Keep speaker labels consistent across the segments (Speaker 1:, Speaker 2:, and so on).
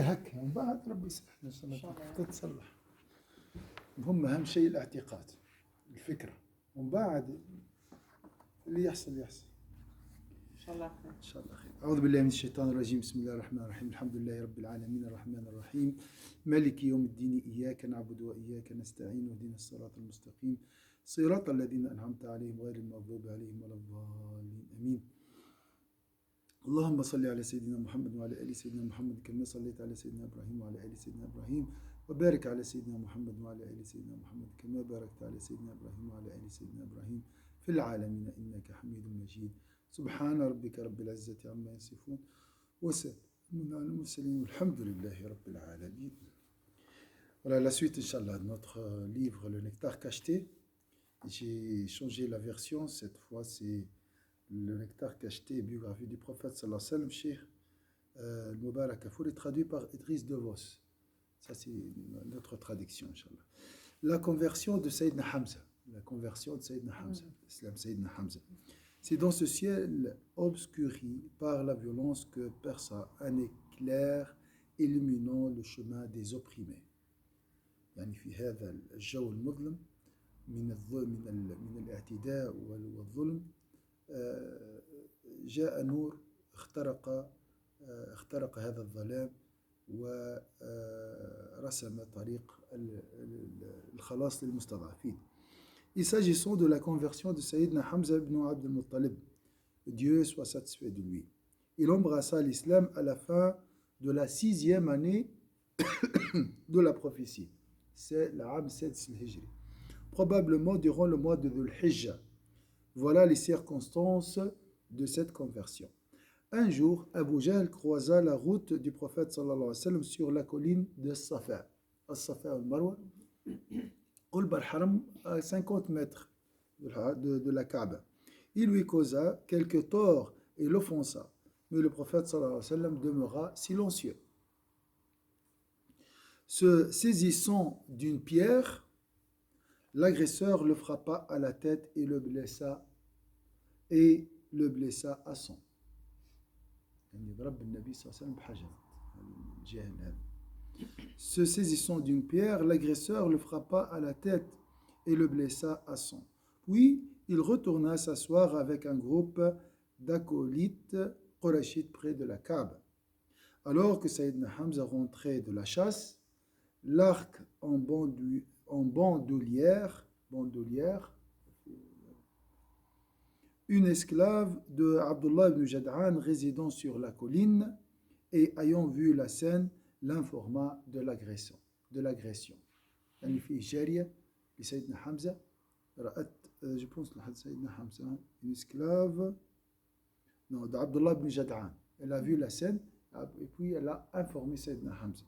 Speaker 1: هكا ومن بعد ربي يسهل ان شاء الله تتصلح. المهم اهم شيء الاعتقاد، الفكره، ومن بعد اللي يحصل يحصل
Speaker 2: ان شاء الله خير.
Speaker 1: ان شاء الله خير. اعوذ بالله من الشيطان الرجيم. بسم الله الرحمن الرحيم. الحمد لله رب العالمين الرحمن الرحيم مالك يوم الدين. اياك نعبد واياك نستعين واهدنا الصراط المستقيم صراط الذين انعمت عليهم غير المغضوب عليهم ولا الضالين امين. اللهم صل على سيدنا محمد وعلى ال سيدنا محمد كما صليت على سيدنا ابراهيم وعلى ال سيدنا ابراهيم، وبارك على سيدنا محمد وعلى ال سيدنا محمد كما باركت على سيدنا ابراهيم وعلى ال سيدنا ابراهيم في العالمين انك حميد مجيد. سبحان ربك رب العزة عما يصفون وسلام على المرسلين والحمد لله رب العالمين. Voilà la suite, Inch'Allah, de notre livre Le Nectar Cacheté. J'ai changé la version, cette fois c'est Le Nectar Cacheté, biographie du prophète sallallahu alayhi wa sallam, Cheikh Mubarak Kaffour, est traduit par Idriss Devos. Ça c'est notre traduction, Inch'Allah. La conversion de Sayyidina Hamza. La conversion de Sayyidina Hamza. L'islam Sayyidina Hamza. C'est dans ce ciel obscuri par la violence que perça un éclair illuminant le chemin des opprimés. يعني في هذا الجو المظلم من الاعتداء والظلم جاء نور اخترق هذا الظلام ورسم طريق الخلاص للمستضعفين. Il s'agissant de la conversion de Sayyidina Hamza ibn Abd al-Muttalib, Dieu soit satisfait de lui. Il embrassa l'islam à la fin de la 6e année de la prophétie. C'est l'Am Sedz al-Hijri, probablement durant le mois de Dhul Hijjah. Voilà les circonstances de cette conversion. Un jour, Abu Jahl croisa la route du prophète sallallahu alayhi wa sallam sur la colline de Safa, As-Safa al-Marwa, Qulb al-Haram, à 50 mètres de la Kaaba. Il lui causa quelques torts et l'offensa, mais le prophète sallallahu alayhi wa sallam demeura silencieux. Se saisissant d'une pierre, l'agresseur le frappa à la tête et le blessa à sang. Se saisissant d'une pierre, l'agresseur le frappa à la tête et le blessa à sang. Puis, il retourna s'asseoir avec un groupe d'acolytes Qurayshites près de la Kaaba. Alors que Sayyidina Hamza rentrait de la chasse, l'arc en bandoulière, une esclave de Abdullah ibn Jad'an résidant sur la colline et ayant vu la scène, l'informa de l'agression. يعني في جارية لسيدنا حمزة رأت je pense لسيدنا حمزة une esclave de Abdullah ibn Jad'an. Elle a vu la scène et puis elle a informé Sayyidina Hamza.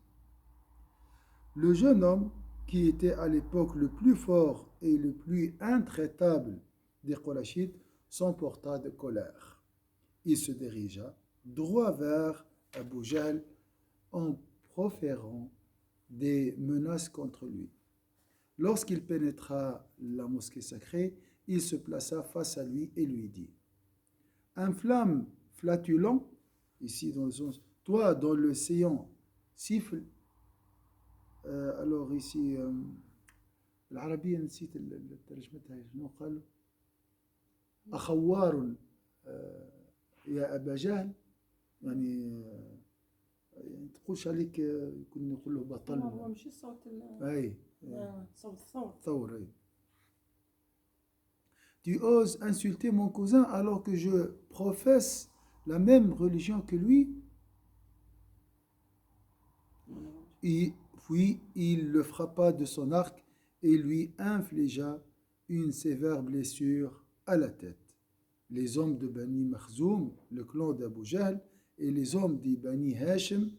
Speaker 1: Le jeune homme, qui était à l'époque le plus fort et le plus intraitable des Qurayshites, s'emporta de colère. Il se dirigea droit vers Abu Jahl en proférant des menaces contre lui. Lorsqu'il pénétra la mosquée sacrée, il se plaça face à lui et lui dit: un flamme flatulent, ici dans le sens, toi dans l'océan siffle. Alors ici العربية نسيت ترجمتها شنو قالوا أخوار يا أبا جهل، يعني تقولش عليك كنا نقول له بطل.
Speaker 2: هو مش صوت
Speaker 1: أي
Speaker 2: صوت الثور.
Speaker 1: ثور أي. Tu oses insulter mon cousin alors que je professe la même religion que lui? Et puis il le frappa de son arc et lui infligea une sévère blessure à la tête. Les hommes de Bani Makhzoum, le clan d'Abu Jahl, et les hommes de Bani Hashim,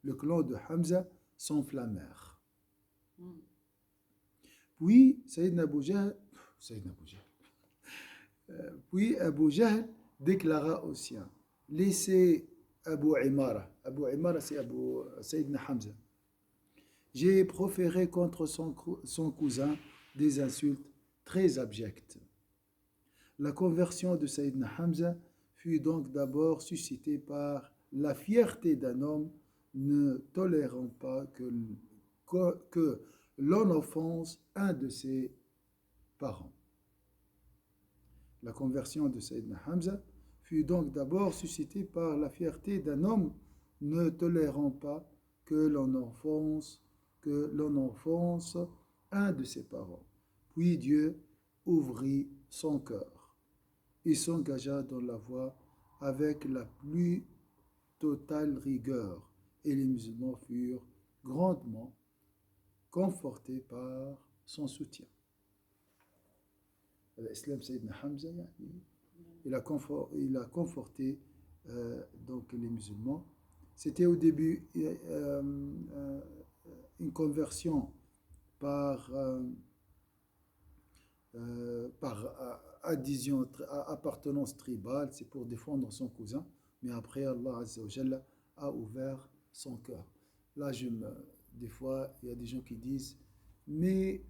Speaker 1: le clan de Hamza, s'enflammèrent. Puis Abu Jahl déclara aux siens: laissez Abu Imara. Abu Imara, c'est Sayyidina Hamza. J'ai proféré contre son cousin des insultes très abjectes. La conversion de Sayyidina Hamza fut donc d'abord suscitée par la fierté d'un homme ne tolérant pas que l'on offense un de ses parents. La conversion de Sayyidina Hamza fut donc d'abord suscitée par la fierté d'un homme ne tolérant pas que l'on offense un de ses parents. Puis Dieu ouvrit son cœur et s'engagea dans la voie avec la plus totale rigueur, et les musulmans furent grandement confortés par son soutien. L'islam Sayyidina Hamza, il a conforté donc les musulmans. C'était au début une conversion par adhésion, appartenance tribale, c'est pour défendre son cousin, mais après Allah Azza wa Jalla a ouvert son cœur. Là, des fois, il y a des gens qui disent, mais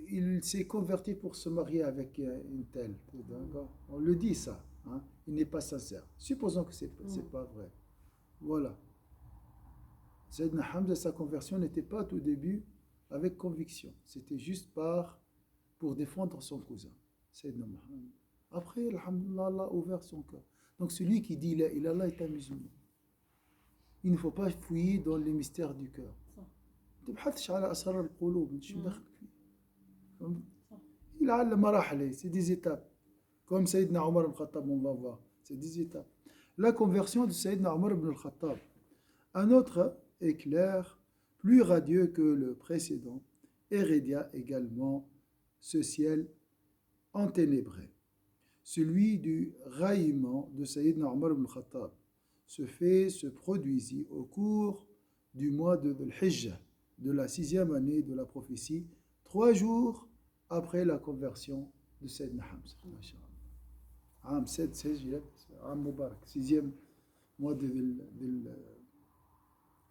Speaker 1: il s'est converti pour se marier avec une telle. On le dit ça, hein? Il n'est pas sincère. Supposons que c'est pas vrai. Voilà. Sayyidina Hamza, sa conversion n'était pas tout début avec conviction. C'était juste pour défendre son cousin. Sayyidina Muhammad. Après, alhamdulillah, Allah a ouvert son cœur. Donc celui qui dit la ilaha est un musulman. Il ne faut pas fouiller dans les mystères du cœur. تبحثش على أسرار القلوب شو دخلك فيه. Il a le marahli, c'est des étapes. Comme Sayyidina Omar ibn Khattab, on va voir. C'est des étapes. La conversion de Sayyidina Omar ibn Khattab. Un autre éclair, plus radieux que le précédent, irradia également ce ciel enténébré. Celui du raillement de Sayyidina Omar ibn Khattab. Ce fait se produisit au cours du mois de Dhul-Hijjah, de la 6e année de la prophétie, 3 jours après la conversion de Sayyidina Hamza. Am 7 Hijrat, Am Mubarak, 6e mois de Dhul.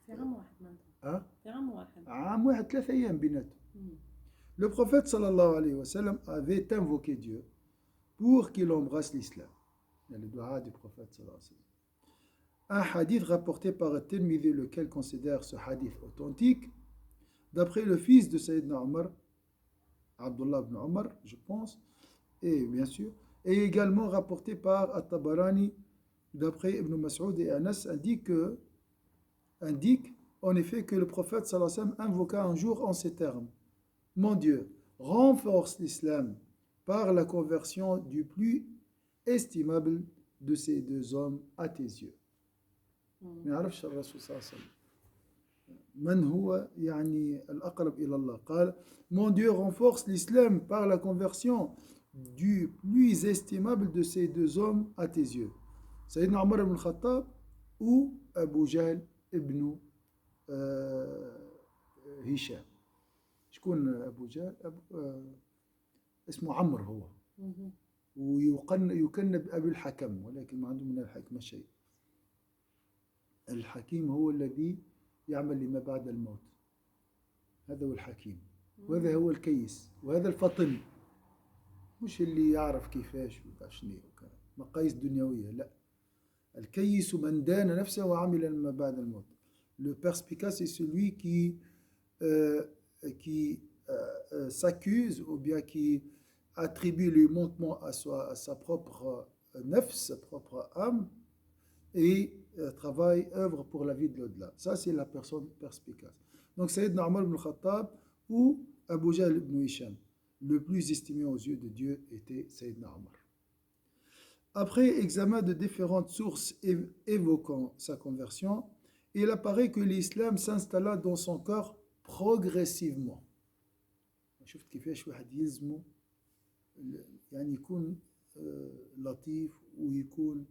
Speaker 2: في عام واحد
Speaker 1: ها؟
Speaker 2: في عام واحد.
Speaker 1: عام واحد 3 أيام بيناتهم. Le prophète sallallahu alayhi wa sallam avait invoqué Dieu pour qu'il embrasse l'islam. Il y a le dua du prophète sallallahu alayhi wa sallam. Un hadith rapporté par At-Tirmidhi, lequel considère ce hadith authentique, d'après le fils de Sayyidina Omar, Abdullah ibn Omar, je pense, et bien sûr, et également rapporté par At-Tabarani, d'après Ibn Mas'ud et Anas, indique en effet que le prophète sallallahu alayhi wa sallam invoqua un jour en ces termes: Mon Dieu, renforce l'islam par la conversion du plus estimable de ces deux hommes à tes yeux. ما يعرفش الرسول صلى الله عليه وسلم من هو يعني الأقرب إلى الله. قال: Mon Dieu renforce l'islam par la conversion du plus estimable de ces deux hommes à tes yeux. Sayyidina Omar ibn Khattab ou Abu Jahl ibn هشام. شكون أبو جهل؟ اسمه عمرو هو. ويكنب أبي الحكم، ولكن ما عنده من الحكمة شيء. الحكيم هو الذي يعمل لما بعد الموت. هذا هو الحكيم، وهذا هو الكيس، وهذا الفطن، مش اللي يعرف كيفاش وشنو مقاييس دنيوية. لا، الكيس من دان نفسه وعمل لما بعد الموت. Le perspicace, c'est celui qui s'accuse ou bien qui attribue le manquement à sa propre nefs, sa propre âme, et travaille, œuvre pour la vie de l'au-delà. Ça, c'est la personne perspicace. Donc, Sayyidina Omar ibn Khattab ou Abu Jahl ibn Hisham, le plus estimé aux yeux de Dieu était Sayyidina Omar. Après examen de différentes sources évoquant sa conversion, il apparaît que l'islam s'installa dans son cœur progressivement. شفت كيفاش واحد يلزمه يعني يكون لطيف ويكون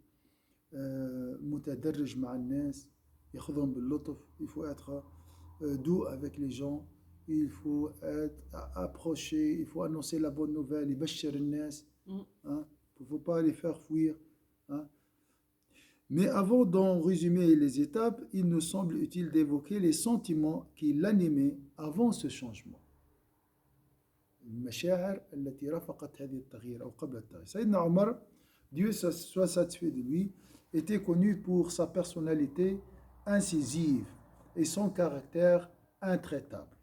Speaker 1: متدرج مع الناس، ياخذهم باللطف. Il faut être doux avec les gens, il faut être approché, il faut annoncer la bonne nouvelle, يبشر الناس. Il ne faut pas les faire fuir. Mais avant d'en résumer les étapes, il nous semble utile d'évoquer les sentiments qui l'animaient avant ce changement. المشاعر التي رافقت هذه التغيير أو قبل التغيير. سيدنا عمر, Dieu soit satisfait de lui, était connu pour sa personnalité incisive, et son caractère intraitable.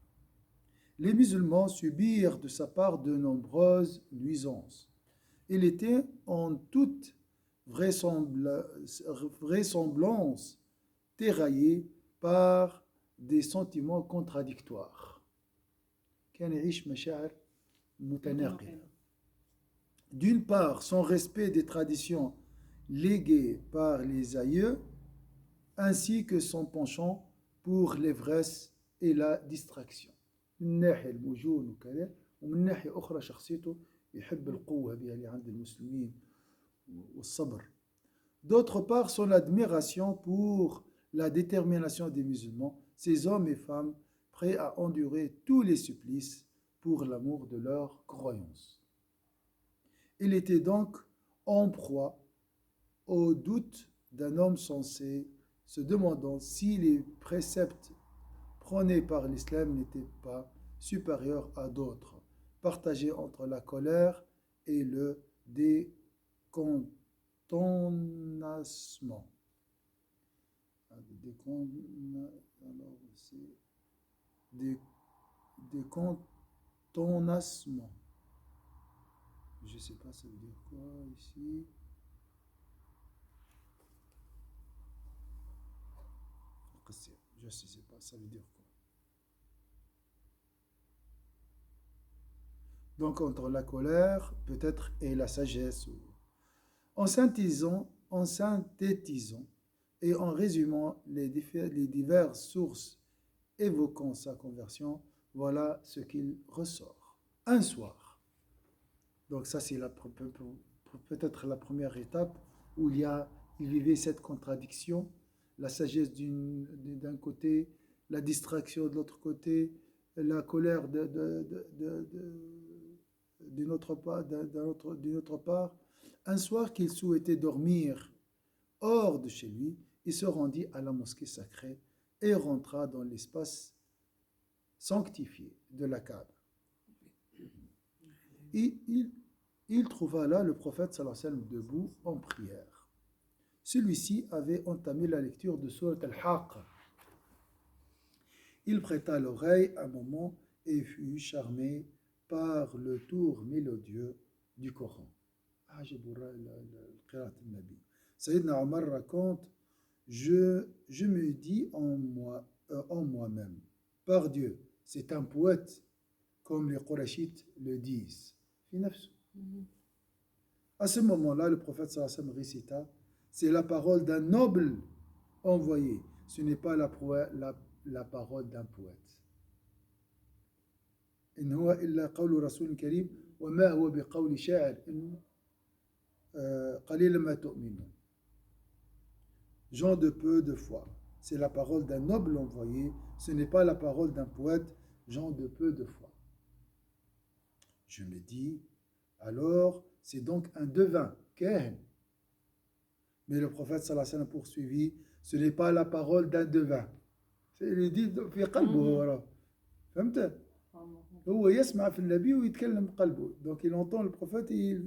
Speaker 1: Les musulmans subirent de sa part de nombreuses nuisances. Il était en toute vraisemblance tiraillé par des sentiments contradictoires. كان يعيش مشاعر متناقضة. D'une part, son respect des traditions léguées par les aïeux, ainsi que son penchant pour l'ivresse et la distraction. من ناحية المجون وكذا، ومن ناحية أخرى شخصيته يحب القوة هذه اللي عند المسلمين والصبر. D'autre part, son admiration pour la détermination des musulmans, ces hommes et femmes prêts à endurer tous les supplices pour l'amour de leur croyance. Il était donc en proie au doute d'un homme sensé, se demandant si les préceptes prônés par l'islam n'étaient pas supérieurs à d'autres, partagés entre la colère et le décontenacement. Décontenacement. Je ne sais pas, ça veut dire quoi ici. Je ne sais pas, ça veut dire quoi. Donc entre la colère, peut-être, et la sagesse. En synthétisant et en résumant les diverses sources évoquant sa conversion, voilà ce qu'il ressort. Un soir. Donc ça, c'est peut-être la première étape où il vivait cette contradiction, la sagesse d'un côté, la distraction de l'autre côté, la colère d'une autre part. Un soir qu'il souhaitait dormir hors de chez lui, il se rendit à la mosquée sacrée et rentra dans l'espace sanctifié de la Kaaba. Il trouva là le prophète sallallahu alayhi wa sallam debout en prière. Celui-ci avait entamé la lecture de Surat al-Haqq. Il prêta l'oreille un moment et fut charmé par le tour mélodieux du Coran. Sayyidina Omar raconte, je me dis en moi-même, par Dieu, c'est un poète, comme les Qurayshites le disent. À ce moment-là, le prophète sallallahu alayhi wa sallam récita, c'est la parole d'un noble envoyé, ce n'est pas la parole d'un poète. إن هو إلا قول رسول كريم وما هو بقول شاعر قليلا ما تؤمنون. Gens de peu de foi. C'est la parole d'un noble envoyé, ce n'est pas la parole d'un poète, gens de peu de foi. Je me dis, alors, c'est donc un devin, kahin. Mais le prophète sallallahu alayhi wa sallam poursuivit, ce n'est pas la parole d'un devin. Il dit, في قلبه. فهمت؟ هو يسمع في النبي ويتكلم قلبه. Donc il entend le prophète et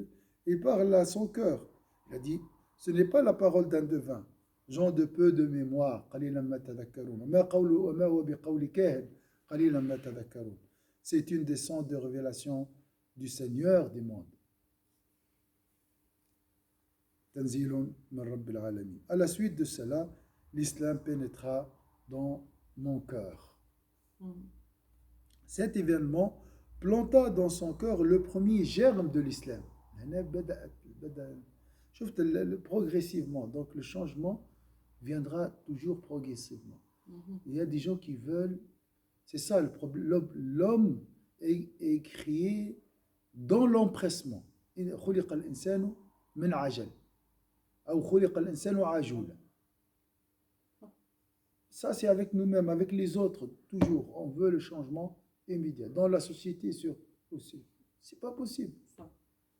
Speaker 1: il parle à son cœur. Il a dit, ce n'est pas la parole d'un devin, gens de peu de mémoire. قليلا ما تذكرون. ما هو بقول كاهن قليلا ما تذكرون. C'est une descente de révélation du Seigneur des mondes. Tanzilun min Rabbil Alamin. À la suite de cela, l'islam pénétra dans mon cœur. Cet événement planta dans son cœur le premier germe de l'islam. Progressivement, donc le changement viendra toujours progressivement. Il y a des gens qui veulent, c'est ça le problème, l'homme est créé dans l'empressement. خلق الإنسان من عجل أو خلق الإنسان عجولا. Ça, c'est avec nous-mêmes, avec les autres, toujours. On veut le changement immédiat. Dans la société aussi. C'est pas possible.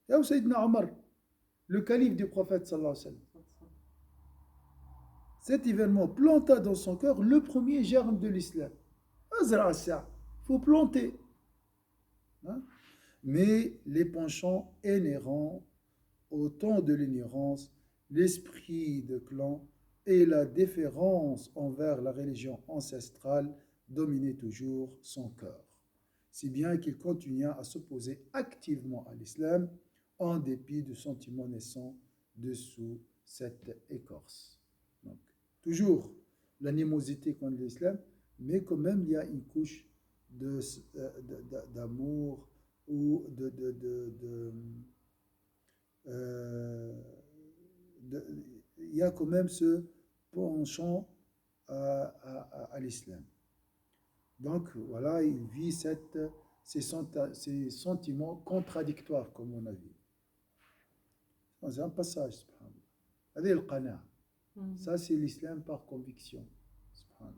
Speaker 1: Il y a Sayyidina Omar, le calife du prophète sallallahu alayhi wa sallam. Cet événement planta dans son cœur le premier germe de l'islam. Il faut planter. Hein? Mais les penchants inhérents au temps de l'ignorance, l'esprit de clan, et la déférence envers la religion ancestrale dominait toujours son cœur, si bien qu'il continua à s'opposer activement à l'islam en dépit du sentiment naissant dessous cette écorce. Donc, toujours l'animosité contre l'islam, mais quand même il y a une couche d'amour ou euh, de- il y a quand même ce penchant à l'islam. Donc voilà, il vit ces sentiments contradictoires, comme on a vu. C'est un passage, subhanallah. هذه القناعة. Ça, c'est l'islam par conviction. Subhanallah.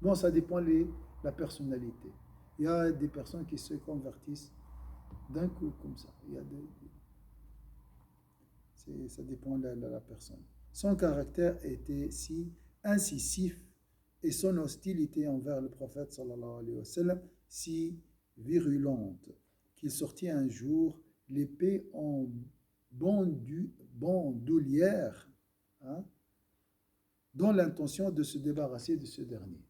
Speaker 1: Bon, ça dépend de la personnalité. Il y a des personnes qui se convertissent d'un coup comme ça. Ça dépend de la personne. Son caractère était si incisif et son hostilité envers le prophète sallallahu alayhi wa sallam si virulente qu'il sortit un jour l'épée en bandoulière, hein, dans l'intention de se débarrasser de ce dernier.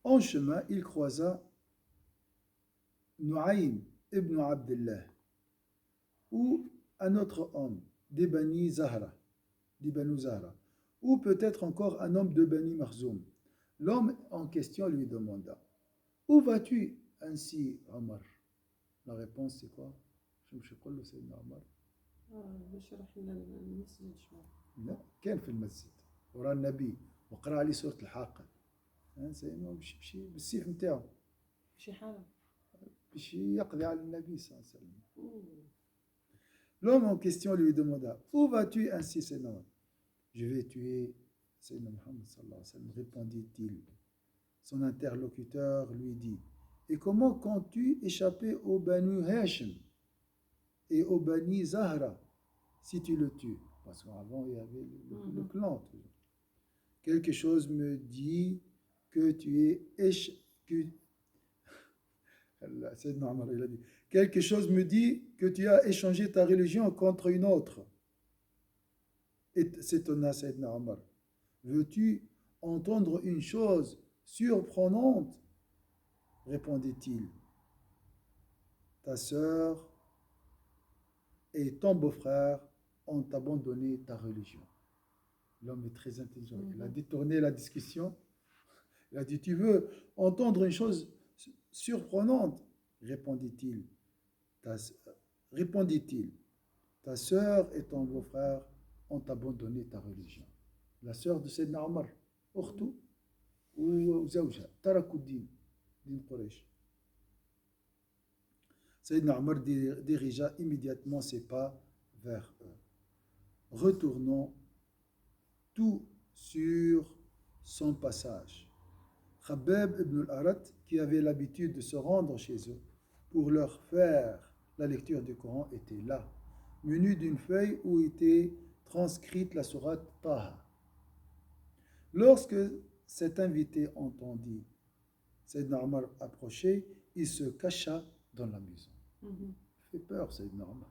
Speaker 1: En chemin, il croisa Nu'aym ibn Abdullah ou un autre homme des Bani Zahra, des Banu Zahra, ou peut-être encore un homme de Bani Makhzoum. L'homme en question lui demanda: où vas-tu ainsi, Omar? La réponse c'est quoi? مش يقول له سيدنا عمر
Speaker 2: بشرح لنا المسجد شوي.
Speaker 1: لا كان في المسجد وراء النبي وقرأ عليه سورة الحاقة. سيدنا بشي بالسيف نتاعو
Speaker 2: شي حالة.
Speaker 1: باش يقضي على النبي صلى الله عليه وسلم. L'homme en question lui demanda: où vas-tu ainsi, Seigneur? Je vais tuer Sayyidina Muhammad sallallahu alayhi wa sallam, répondit-il. Son interlocuteur lui dit: et comment comptes-tu échapper au Banu Hashim et au Bani Zahra si tu le tues? Parce qu'avant il y avait le clan. Quelque chose me dit que tu es Sayyidina Omar, il a dit: quelque chose me dit que tu as échangé ta religion contre une autre. Et s'étonna Sayyidina Omar: veux-tu entendre une chose surprenante? Répondit-il: ta sœur et ton beau-frère ont abandonné ta religion. L'homme est très intelligent. Il a détourné la discussion. Il a dit: tu veux entendre une chose surprenante? Répondit-il: ta sœur et ton beau-frère ont abandonné ta religion. La sœur de Sayyidina Omar, أخته وزوجها تركوا الدين دين قريش. Sayyidina Omar dirigea immédiatement ses pas vers eux. Retournons tout sur son passage. Khabbab ibn al-Arat, qui avait l'habitude de se rendre chez eux pour leur faire la lecture du Coran, était là, muni d'une feuille où était transcrite la sourate Taha. Lorsque cet invité entendit Sayyidina Omar approcher, il se cacha dans la maison. Fait peur, Sayyidina Omar.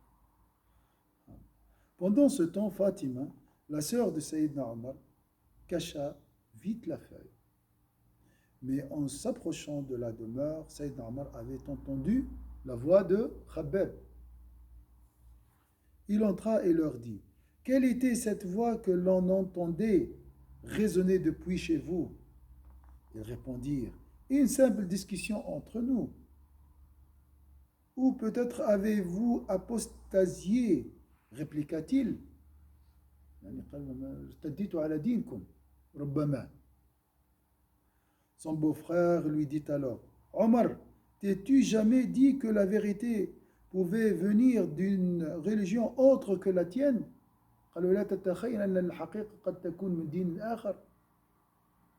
Speaker 1: Pendant ce temps, Fatima, la sœur de Sayyidina Omar, cacha vite la feuille. Mais en s'approchant de la demeure, Sayyidina Omar avait entendu la voix de Khabbab. Il entra et leur dit: quelle était cette voix que l'on entendait résonner depuis chez vous? Ils répondirent: une simple discussion entre nous. Ou peut-être avez-vous apostasié? Répliqua-t-il. Son beau-frère lui dit alors: Omar, t'es-tu jamais dit que la vérité pouvait venir d'une religion autre que la tienne?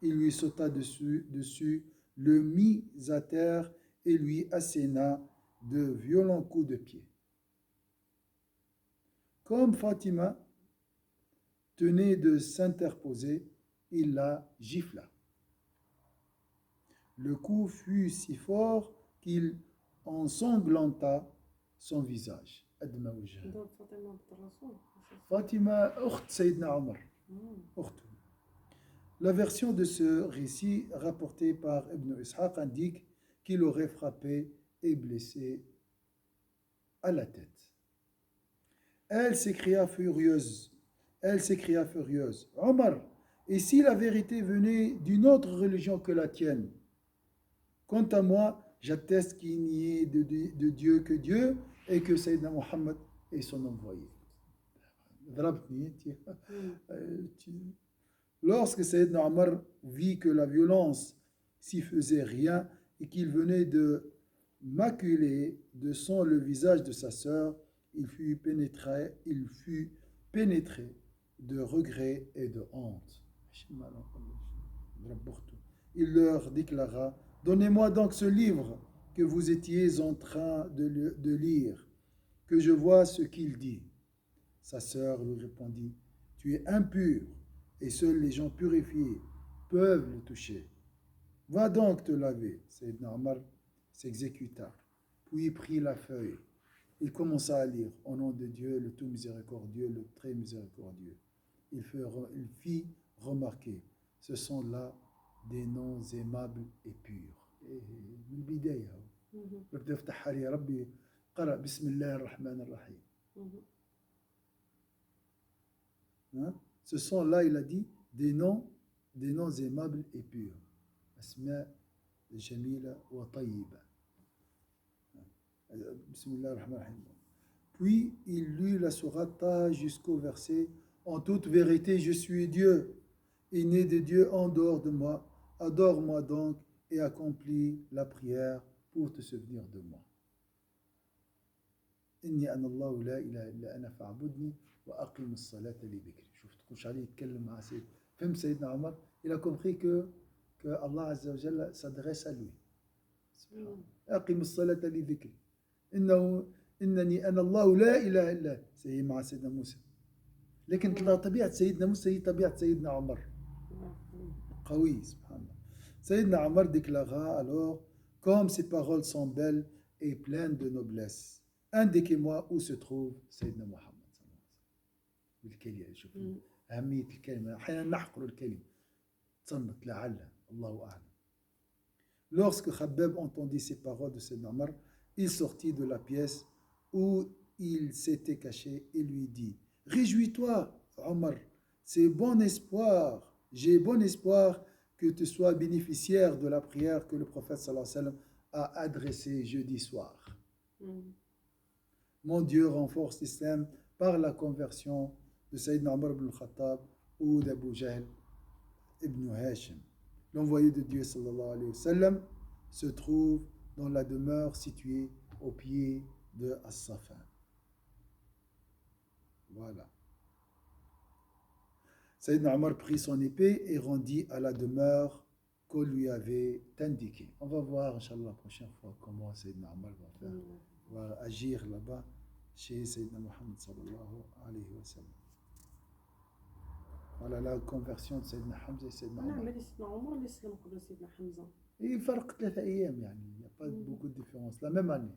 Speaker 1: Il lui sauta dessus, le mit à terre et lui asséna de violents coups de pied. Comme Fatima tenait de s'interposer, il la gifla. Le coup fut si fort qu'il ensanglanta son visage.
Speaker 2: دور فاطمة بنت الرسول
Speaker 1: Fatima, أخت Sayyidina Omar. أخته. La version de ce récit rapportée par Ibn Ishaq indique qu'il aurait frappé et blessé à la tête. Elle s'écria furieuse. Omar, et si la vérité venait d'une autre religion que la tienne? Quant à moi, j'atteste qu'il n'y ait de Dieu que Dieu et que Sayyidina Muhammad est son envoyé. Lorsque Sayyidina Omar vit que la violence s'y faisait rien et qu'il venait de maculer de sang le visage de sa sœur, il fut pénétré de regret et de honte. Il leur déclara: Donnez-moi donc ce livre que vous étiez en train de lire, que je vois ce qu'il dit. Sa sœur lui répondit: Tu es impur, et seuls les gens purifiés peuvent le toucher. Va donc te laver. Sayyidina Omar s'exécuta, puis prit la feuille. Il commença à lire: Au nom de Dieu, le tout miséricordieux, le très miséricordieux. Il fit remarquer: Ce sont là des noms aimables et purs. من البداية بدي افتح عليه ربي قرأ بسم الله الرحمن الرحيم. Ce sont là, il a dit, des noms aimables et purs. Asma jamila wa tayyiba. Bismillah ar-Rahman ar-Rahim. Puis il lut la sourate jusqu'au verset: En toute vérité, je suis Dieu, et né de Dieu en dehors de moi. Adore-moi donc et accomplis la prière pour te souvenir de moi. Inni ana Allahu la ilaha illa ana fa'budni wa aqim as-salata li dhikri. شوف تقول عليه يتكلم مع سيد. فهم سيدنا عمر, il a compris que Allah Azza wa Jalla s'adresse à lui. أقم الصلاة لذكري إنني أنا الله لا إله إلا. C'est مع سيدنا موسى. لكن طبيعة سيدنا موسى هي طبيعة سيدنا عمر. قوي سبحان الله. Sayyidina Omar déclara alors: Comme ces paroles sont belles et pleines de noblesse, indiquez-moi où se trouve Sayyidina Muhammad. بالكلمة شوف أهمية الكلمة. أحيانا نحقر الكلمة تصنت لعل الله أعلم. Lorsque Khabbab entendit ces paroles de Sayyidina Omar, il sortit de la pièce où il s'était caché et lui dit: Réjouis-toi, Omar, j'ai bon espoir que tu sois bénéficiaire de la prière que le prophète sallallahu alayhi wa sallam a adressée jeudi soir. Mon Dieu renforce l'islam par la conversion de Sayyidina Omar ibn al-Khattab ou d'Abu Jahl ibn Hashim. L'envoyé de Dieu sallallahu alayhi wa sallam se trouve dans la demeure située au pied de As-Safa. Voilà. Sayyidina Omar prit son épée et rendit à la demeure qu'on lui avait indiquée. On va voir, Inch'Allah, la prochaine fois comment Sayyidina Omar va agir là-bas chez Sayyidina Muhammad sallallahu alayhi wa sallam. Voilà la conversion de Sayyidina Hamza et Sayyidina Omar.
Speaker 2: نعم سيدنا عمر اللي سلم قبل سيدنا حمزة.
Speaker 1: Il فرق 3 أيام يعني, il n'y a pas beaucoup de différence, la même année.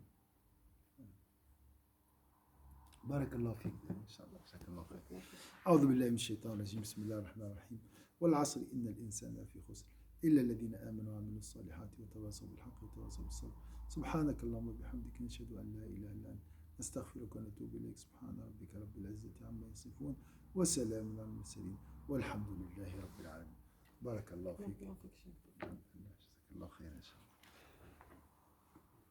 Speaker 1: بارك الله فيك إن شاء الله. جزاك الله خير. أعوذ بالله من الشيطان الرجيم. بسم الله الرحمن الرحيم. والعصر إن الإنسان لفي خسر إلا الذين آمنوا وعملوا الصالحات وتواصوا بالحق وتواصوا بالصبر. سبحانك اللهم وبحمدك نشهد أن لا إله إلا أنت نستغفرك ونتوب إليك. سبحان ربك رب العزة عما يصفون وسلام على المرسلين والحمد لله رب العالمين. بارك الله فيك.